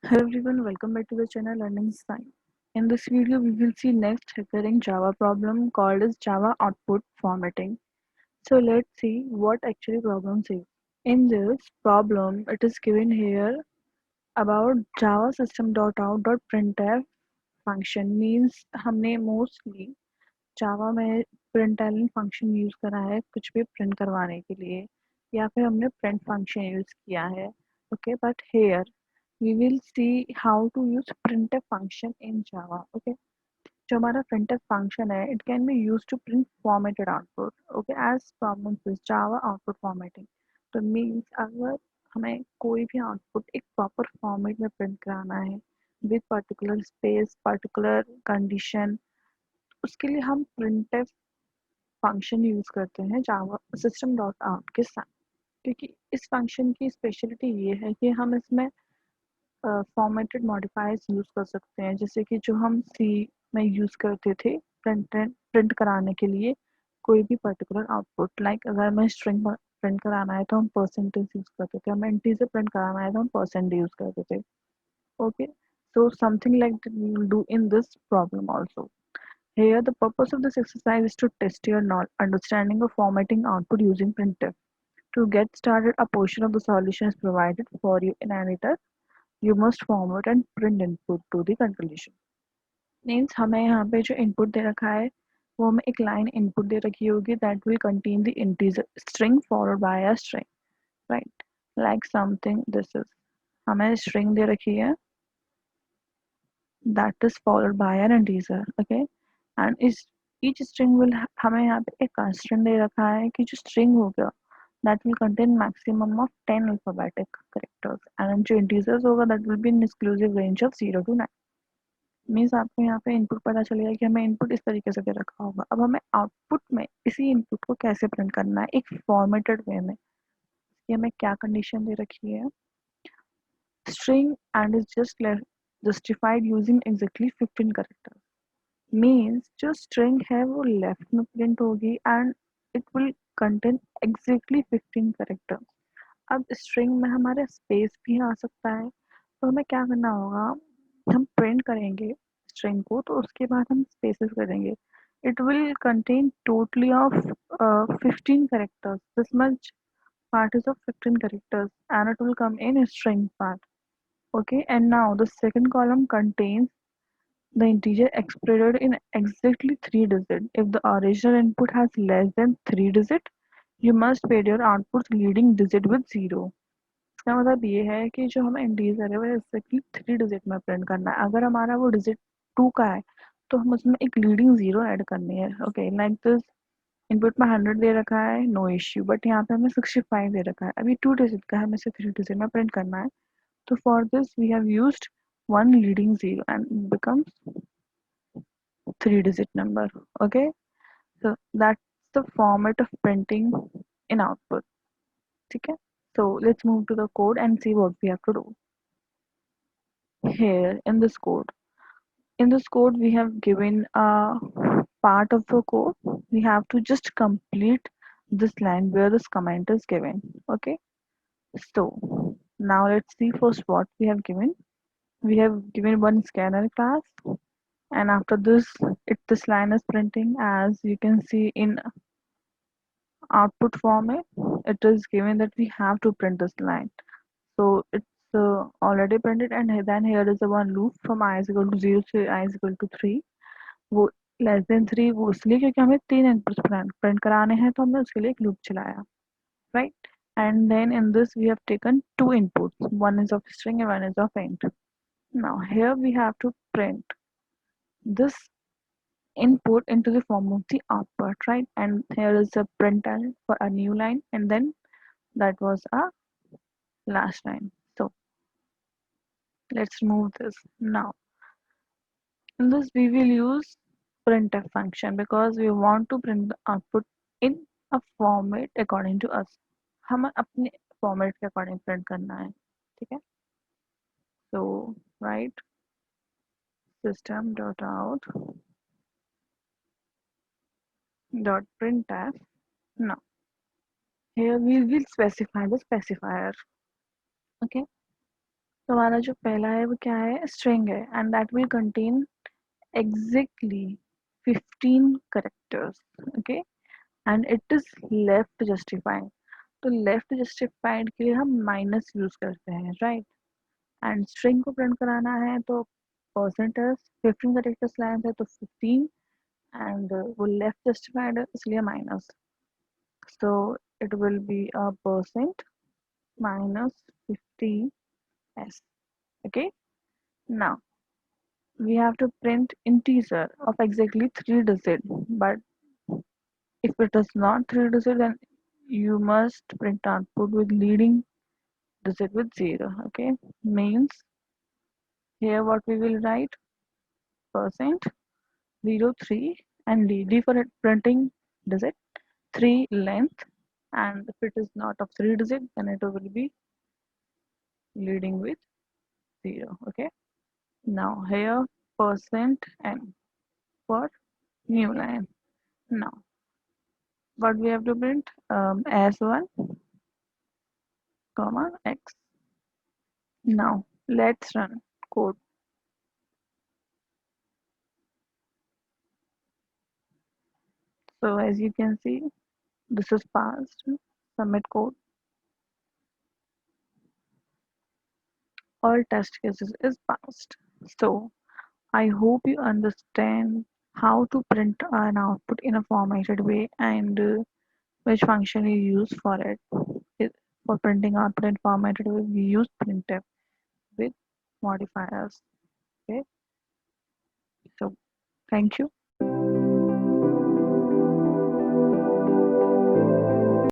Hello everyone, welcome back to the channel Learning Sign. In this video, we will see next recurring Java problem called as Java output formatting. So let's see what actually problem says. In this problem, it is given here about Java system.out.printf function means हमने mostly Java में println function use करा है कुछ भी print करवाने के लिए या फिर हमने print function यूज किया है. Okay, but here we will see how to use printf function in Java. Okay, जो हमारा printf function है, it can be used to print formatted output. Okay, as problem is Java output formatting. तो means अगर हमें कोई भी output एक proper format में print कराना है with particular space, particular condition, उसके लिए हम printf फंक्शन यूज करते हैं जावा सिस्टम डॉट आउट के साथ. क्योंकि इस फंक्शन की स्पेशलिटी ये है कि हम इसमें फॉर्मेटेड मॉडिफायर्स यूज़ कर सकते हैं, जैसे कि जो हम सी में यूज़ करते थे प्रिंट कराने के लिए कोई भी पर्टिकुलर आउटपुट. लाइक अगर हमें स्ट्रिंग प्रिंट कराना है तो हम परसेंटेज यूज़ करते थे, हमें इंटीजर प्रिंट कराना है तो हम परसेंट यूज़ करते थे. Okay, so something like that we will do in this problem also. Here the purpose of this exercise is to test your understanding of formatting output using printf. To get started, a portion of the solution is provided for you in editor. You must format and print input to the condition. Means हमें यहाँ पे जो input दे रखा है वो हमें एक line input दे रखी होगी that will contain the integer string followed by a string, right? Like something this is. हमें string दे रखी है that is followed by an integer. Okay, and is each string will हमें यहाँ पे एक constant दे रखा है कि जो string होगा that will contain maximum of 10 alphabetic characters and जो integers होगा that will be in exclusive range of 0 to 9. Means आपको यहाँ पे इनपुट पता चलेगा कि हमें इनपुट इस तरीके से दे रखा होगा. अब हमें आउटपुट में इसी इनपुट को कैसे प्रिंट करना है एक फॉर्मेटेड वे में. ये हमें क्या कंडीशन दे रखी है, string and is just justified using exactly 15 characters. Means जो स्ट्रिंग है वो लेफ्ट में प्रिंट होगी and it will contain exactly 15 characters. अब स्ट्रिंग में हमारे स्पेस भी आ सकता है, तो हमें क्या करना होगा, हम प्रिंट करेंगे स्ट्रिंग को तो उसके बाद हम स्पेसेस करेंगे. It will contain totally off 15 characters. This much part is of 15 characters and it will come in a string part. Okay, and now the second column contains the integer expressed in exactly 3 digits. If the original input has less than 3 digits, you must pad your output's leading digit with 0. इसका मतलब ये है कि जो हमें integer है वो exactly 3 digit में प्रिंट करना है. अगर हमारा वो डिजिट 2 का है तो हम उसमें एक लीडिंग 0 ऐड करनी है. ओके, लाइक दिस इनपुट में 100 दे रखा है, नो इश्यू, बट यहाँ पे हमें 65 दे रखा है. अभी 2 डिजिट का है, हमें से 3 डिजिट में प्रिंट करना है. तो for this we have used one leading 0 and it becomes 3 digit number. Okay, so that's the format of printing in output. Okay, so let's move to the code and see what we have to do. Here in this code we have given a part of the code. We have to just complete this line where this comment is given. Okay, so now let's see first what we have given. We have given one scanner class, and after this this line is printing. As you can see in output format, it is given that we have to print this line. So it's already printed, and then here is the one loop from I is equal to 0 to I is equal to 3. वो less than 3 वो इसलिए क्योंकि हमें 3 inputs print कराने हैं तो हमने उसके लिए एक लूप चलाया, right? And then in this we have taken two inputs, one is of string and one is of int. Now here we have to print this input into the form of the output, right? And here is a println for a new line, and then that was a last line. So let's remove this. Now in this we will use printf function because we want to print the output in a format according to us. हमें अपने format के according print करना है, ठीक है? So write system dot out dot printf. Now here we will specify the specifier. Okay, तो हमारा जो पहला है वो क्या है, स्ट्रिंग है, and that will contain exactly 15 characters. Okay, and it is left justifying. तो लेफ्ट जस्टिफाइड के लिए हम माइनस यूज करते हैं, राइट. एंड स्ट्रिंग को प्रिंट कराना है तो परसेंटेज 15 करेक्टर्स लाइन है तो 15, एंड वो लेफ्ट जस्टिफाइड है इसलिए minus. So it will be a percent minus 50s. Okay, now we have to print integer of exactly 3 digit, but if it is not 3 digit, then you must print output with leading digit with 0. Okay, means here what we will write, percent 03 and D for printing digit 3 length, and if it is not of 3 digit, then it will be leading with 0. Okay, now here percent n for new line. Now what we have to print, as1 comma x. Now let's run code. So as you can see, this is passed. Submit code. All test cases is passed. So I hope you understand how to print an output in a formatted way, and which function you use for it. For printing output in formatted way, we use printf with modifiers. Okay. So thank you.